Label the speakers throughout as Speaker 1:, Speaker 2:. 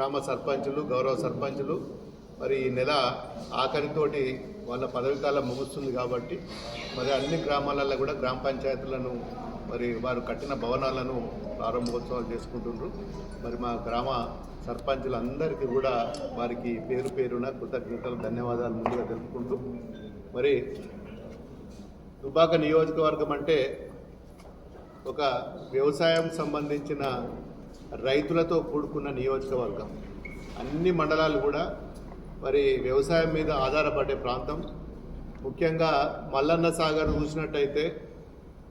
Speaker 1: గ్రామ సర్పంచులు, గౌరవ సర్పంచులు మరి ఈ నెల ఆఖరితోటి వాళ్ళ పదవి కాలం ముగుస్తుంది కాబట్టి మరి అన్ని గ్రామాలలో కూడా గ్రామ పంచాయతీలను మరి వారు కట్టిన భవనాలను ప్రారంభోత్సవాలు చేసుకుంటున్నారు. మరి మా గ్రామ సర్పంచులందరికీ కూడా వారికి పేరు పేరున కృతజ్ఞతలు, ధన్యవాదాలు ముందుగా తెలుపుకుంటూ, మరి దుబ్బాక నియోజకవర్గం అంటే ఒక వ్యవసాయం సంబంధించిన రైతులతో కూడుకున్న నియోజకవర్గం. అన్ని మండలాలు కూడా మరి వ్యవసాయం మీద ఆధారపడే ప్రాంతం. ముఖ్యంగా మల్లన్న సాగర్ చూసినట్టయితే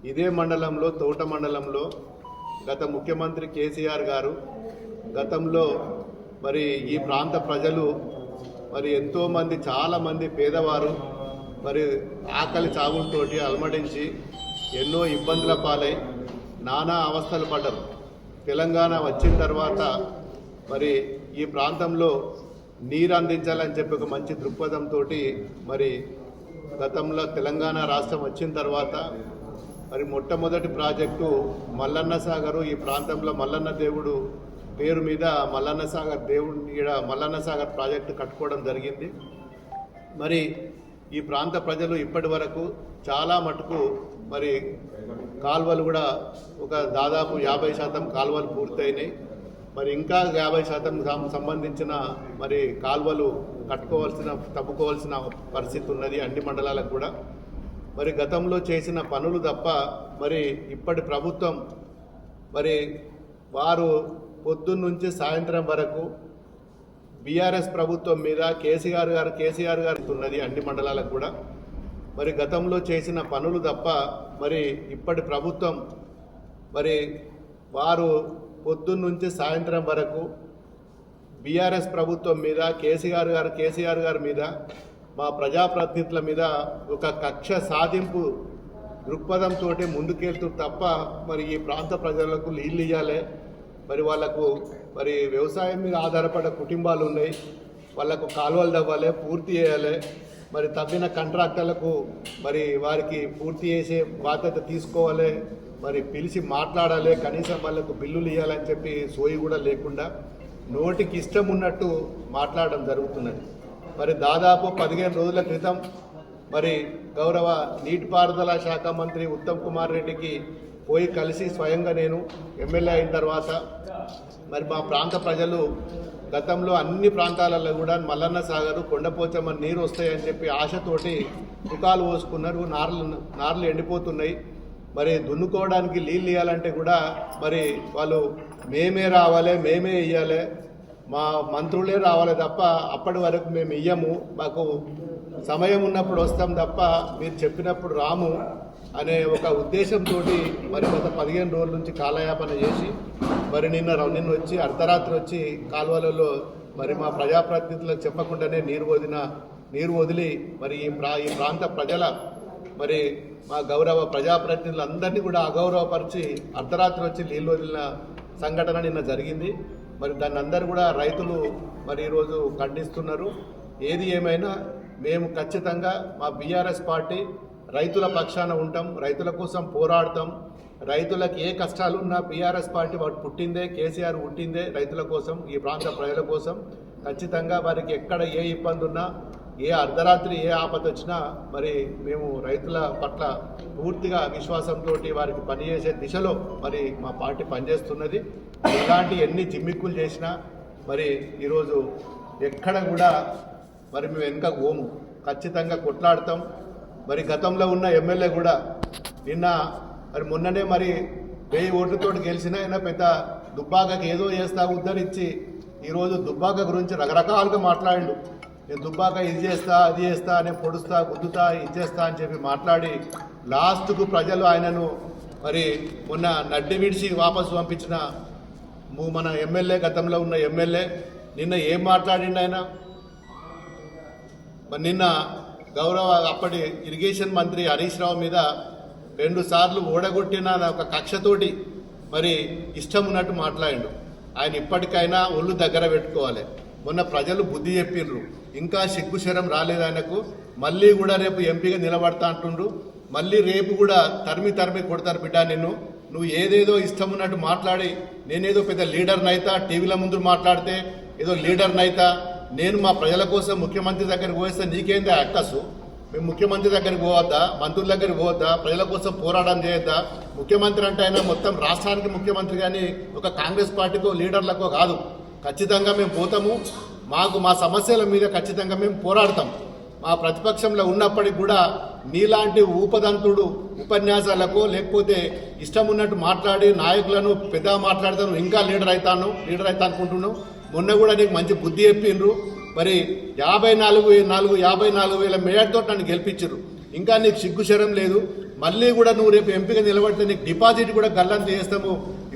Speaker 1: ఇదే మండలంలో, తోట మండలంలో గత ముఖ్యమంత్రి కేసీఆర్ గారు గతంలో మరి ఈ ప్రాంత ప్రజలు మరి ఎంతోమంది, చాలామంది పేదవారు మరి ఆకలి చావులతోటి అలమటించి ఎన్నో ఇబ్బందుల పాలై నానా అవస్థలు పడ్డారు. తెలంగాణ వచ్చిన తర్వాత మరి ఈ ప్రాంతంలో నీరు అందించాలని చెప్పి ఒక మంచి దృక్పథంతో మరి గతంలో తెలంగాణ రాష్ట్రం వచ్చిన తర్వాత మరి మొట్టమొదటి ప్రాజెక్టు మల్లన్న సాగరు. ఈ ప్రాంతంలో మల్లన్న దేవుడు పేరు మీద మల్లన్న సాగర్ దేవుడి మల్లన్న సాగర్ ప్రాజెక్టు కట్టుకోవడం జరిగింది. మరి ఈ ప్రాంత ప్రజలు ఇప్పటి వరకు చాలా మటుకు మరి కాలువలు కూడా ఒక దాదాపు 50% కాలువలు పూర్తయినాయి. మరి ఇంకా 50% సంబంధించిన మరి కాలువలు తవ్వుకోవాల్సిన పరిస్థితి ఉన్నది అన్ని మండలాలకు కూడా. మరి గతంలో చేసిన పనులు తప్ప మరి ఇప్పటి ప్రభుత్వం మరి వారు పొద్దున్నుంచి సాయంత్రం వరకు బీఆర్ఎస్ ప్రభుత్వం మీద కేసీఆర్ గారు ఉన్నది అన్ని మండలాలకు కూడా. మరి గతంలో చేసిన పనులు తప్ప మరి ఇప్పటి ప్రభుత్వం మరి వారు పొద్దున్నుంచి సాయంత్రం వరకు బీఆర్ఎస్ ప్రభుత్వం మీద కేసీఆర్ గారి మీద మా ప్రజాప్రతినిధుల మీద ఒక కక్ష సాధింపు దృక్పథంతో ముందుకెళ్తూ తప్ప మరి ఈ ప్రాంత ప్రజలకు నీళ్ళు ఇవ్వాలి, మరి వాళ్లకు మరి వ్యవసాయం మీద ఆధారపడే కుటుంబాలు ఉన్నాయి, వాళ్లకు కాలువలు తవ్వాలి, పూర్తి చేయాలి. మరి తవ్విన కాంట్రాక్టర్లకు మరి వారికి పూర్తి చేసే బాధ్యత తీసుకోవాలి, మరి పిలిచి మాట్లాడాలి, కనీసం వాళ్లకు బిల్లులు ఇవ్వాలని చెప్పి సోయి కూడా లేకుండా నోటికి ఇష్టం ఉన్నట్టు మాట్లాడడం జరుగుతున్నది. మరి దాదాపు 15 రోజుల క్రితం మరి గౌరవ నీటిపారుదల శాఖ మంత్రి ఉత్తమ్ కుమార్ రెడ్డికి పోయి కలిసి స్వయంగా నేను ఎమ్మెల్యే అయిన తర్వాత మరి మా ప్రాంత ప్రజలు గతంలో అన్ని ప్రాంతాలలో కూడా మల్లన్న సాగరు, కొండపోచమ్మ నీరు వస్తాయని చెప్పి ఆశతోటి దుకాలు పోసుకున్నారు. నార్లు ఎండిపోతున్నాయి. మరి దున్నుకోవడానికి నీళ్ళు ఇవ్వాలంటే కూడా మరి వాళ్ళు మేమే రావాలి, మేమే ఇవ్వాలి, మా మంత్రులే రావాలి తప్ప అప్పటి వరకు మేము ఇయ్యము, మాకు సమయం ఉన్నప్పుడు వస్తాం తప్ప మీరు చెప్పినప్పుడు రాము అనే ఒక ఉద్దేశంతో మరి గత 15 రోజుల నుంచి కాలయాపన చేసి మరి నిన్న వచ్చి అర్ధరాత్రి వచ్చి కాలువలలో మరి మా ప్రజాప్రతినిధులకు చెప్పకుండానే నీరు వదిలి మరి ఈ ప్రాంత ప్రజల మరి మా గౌరవ ప్రజాప్రతినిధులందరినీ కూడా అగౌరవపరిచి అర్ధరాత్రి వచ్చి నీళ్ళు వదిలిన సంఘటన నిన్న జరిగింది. మరి దాన్ని అందరూ కూడా రైతులు మరి ఈరోజు ఖండిస్తున్నారు. ఏది ఏమైనా మేము ఖచ్చితంగా మా బీఆర్ఎస్ పార్టీ రైతుల పక్షాన ఉంటాం, రైతుల కోసం పోరాడతాం. రైతులకు ఏ కష్టాలున్నా బీఆర్ఎస్ పార్టీ వాడు పుట్టిందే, కేసీఆర్ పుట్టిందే రైతుల కోసం, ఈ ప్రాంత ప్రజల కోసం. ఖచ్చితంగా వారికి ఎక్కడ ఏ ఇబ్బంది ఉన్నా, ఏ అర్ధరాత్రి ఏ ఆపద వచ్చినా మరి మేము రైతుల పట్ల పూర్తిగా విశ్వాసంతో వారికి పనిచేసే దిశలో మరి మా పార్టీ పనిచేస్తున్నది. ఇలాంటి ఎన్ని జిమ్మిక్కులు చేసినా మరి ఈరోజు ఎక్కడ కూడా మరి మేము వెనుక పోము, ఖచ్చితంగా కొట్లాడతాం. మరి గతంలో ఉన్న ఎమ్మెల్యే కూడా నిన్న మరి మొన్ననే మరి 1000 ఓట్లతో గెలిచిన ఆయన పెద్ద దుబ్బాకకి ఏదో చేస్తా ఉద్ధరించి ఈరోజు దుబ్బాక గురించి రకరకాలుగా మాట్లాడిండు. నేను దుబ్బాక ఇది చేస్తా, అది చేస్తా, నేను పొడుస్తా, గుద్దుతా, ఇది చేస్తా అని చెప్పి మాట్లాడి లాస్ట్కు ప్రజలు ఆయనను మరి మొన్న నడ్డి విడిచి వాపసు పంపించిన మన ఎమ్మెల్యే, గతంలో ఉన్న ఎమ్మెల్యే నిన్న ఏం మాట్లాడిండు ఆయన? మరి నిన్న గౌరవ అప్పటి ఇరిగేషన్ మంత్రి హరీష్ రావు మీద 2 సార్లు ఓడగొట్టిన ఒక కక్షతోటి మరి ఇష్టం ఉన్నట్టు మాట్లాడిండు. ఆయన ఇప్పటికైనా ఒళ్ళు దగ్గర పెట్టుకోవాలి. మొన్న ప్రజలు బుద్ధి చెప్పిండ్రు, ఇంకా సిగ్గుశరం రాలేదు ఆయనకు. మళ్ళీ కూడా రేపు ఎంపీగా నిలబడతా అంటుండ్రు. మళ్ళీ రేపు కూడా తరిమి కొడతారు బిడ్డ నిన్ను. నువ్వు ఏదేదో ఇష్టం ఉన్నట్టు మాట్లాడి నేనేదో పెద్ద లీడర్ని అయితే టీవీల ముందు మాట్లాడితే ఏదో లీడర్ని అయితే నేను మా ప్రజల కోసం ముఖ్యమంత్రి దగ్గరికి పోయిస్తే నీకేంది అక్కసు? మేము ముఖ్యమంత్రి దగ్గరికి పోవద్దా, మంత్రుల దగ్గరికి పోవద్దా, ప్రజల కోసం పోరాటం చేయొద్దా? ముఖ్యమంత్రి అంటే ఆయన మొత్తం రాష్ట్రానికి ముఖ్యమంత్రి కానీ ఒక కాంగ్రెస్ పార్టీకో లీడర్లకో కాదు. ఖచ్చితంగా మేము పోతాము, మా సమస్యల మీద ఖచ్చితంగా మేము పోరాడతాం. మా ప్రతిపక్షంలో ఉన్నప్పటికి కూడా నీలాంటి ఊపదంతుడు ఉపన్యాసాలకు లేకపోతే ఇష్టం ఉన్నట్టు మాట్లాడి నాయకులను పెద్దగా మాట్లాడతాను, ఇంకా లీడర్ అవుతా అనుకుంటున్నావు. మొన్న కూడా నీకు మంచి బుద్ధి చెప్పిండ్రు, మరి 54,000 మేయర్తో నన్ను గెలిపించారు. ఇంకా నీకు సిగ్గుశరం లేదు. మళ్ళీ కూడా నువ్వు రేపు ఎంపిక నిలబడితే నీకు డిపాజిట్ కూడా గల్లంత చేస్తాము.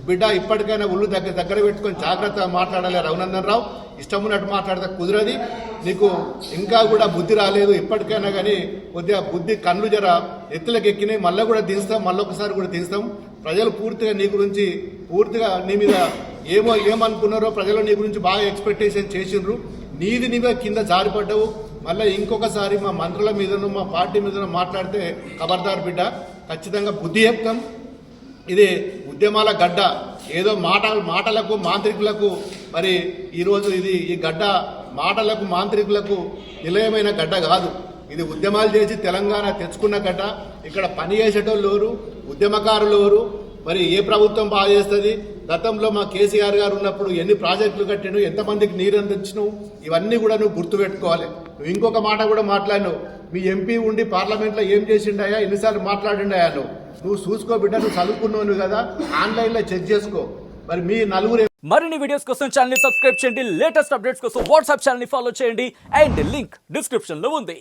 Speaker 1: బిడ్డ ఇప్పటికైనా ఒళ్ళు దగ్గర పెట్టుకొని జాగ్రత్తగా మాట్లాడాలి రఘునందన్ రావు. ఇష్టం ఉన్నట్టు మాట్లాడితే కుదరది. నీకు ఇంకా కూడా బుద్ధి రాలేదు. ఇప్పటికైనా కానీ కొద్దిగా బుద్ధి కళ్ళు జర ఎత్తులకు ఎక్కినాయి. మళ్ళీ కూడా దించుతాం, మళ్ళొకసారి కూడా దించుతాం. ప్రజలు పూర్తిగా నీ గురించి నీ మీద ఏమనుకున్నారో ప్రజలు నీ గురించి బాగా ఎక్స్పెక్టేషన్ చేసిండ్రు. నీది నీవే కింద జారిపడ్డావు. మళ్ళీ ఇంకొకసారి మా మంత్రుల మీదను మా పార్టీ మీదను మాట్లాడితే ఖబర్దార్ బిడ్డ, ఖచ్చితంగా బుద్ధి చెప్తాం. ఇది ఉద్యమాల గడ్డ. ఏదో మాటలకు మాంత్రికులకు మరి ఈరోజు ఈ గడ్డ మాటలకు మాంత్రికులకు నిలయమైన గడ్డ కాదు. ఇది ఉద్యమాలు చేసి తెలంగాణ తెచ్చుకున్న గడ్డ. ఇక్కడ పని చేసేటోళ్ళు ఎవరు, ఉద్యమకారులు ఎవరు, మరి ఏ ప్రభుత్వం బాగా చేస్తుంది, గతంలో మా కేసీఆర్ గారు ఉన్నప్పుడు ఎన్ని ప్రాజెక్టులు కట్టిను, ఎంతమందికి నీరు అందించినావు, ఇవన్నీ కూడా నువ్వు గుర్తుపెట్టుకోవాలి. నువ్వు ఇంకొక మాట కూడా మాట్లాడినావు, మీ ఎంపీ ఉండి పార్లమెంట్లో ఏం చేసిండాయా, ఎన్నిసార్లు మాట్లాడిండాయా నువ్వు చూసుకో బిడ్డ, నువ్వు చదువుకున్నావు కదా, ఆన్లైన్లో చెక్ చేసుకో. మరి మీ నలుగురు
Speaker 2: మరిన్ని వీడియోస్ కోసం ఛానల్ ని సబ్స్క్రైబ్ చేయండి, లేటెస్ట్ అప్డేట్స్ కోసం వాట్సాప్ ఛానల్ ని ఫాలో చేయండి, అండ్ లింక్ డిస్క్రిప్షన్ లో ఉంది.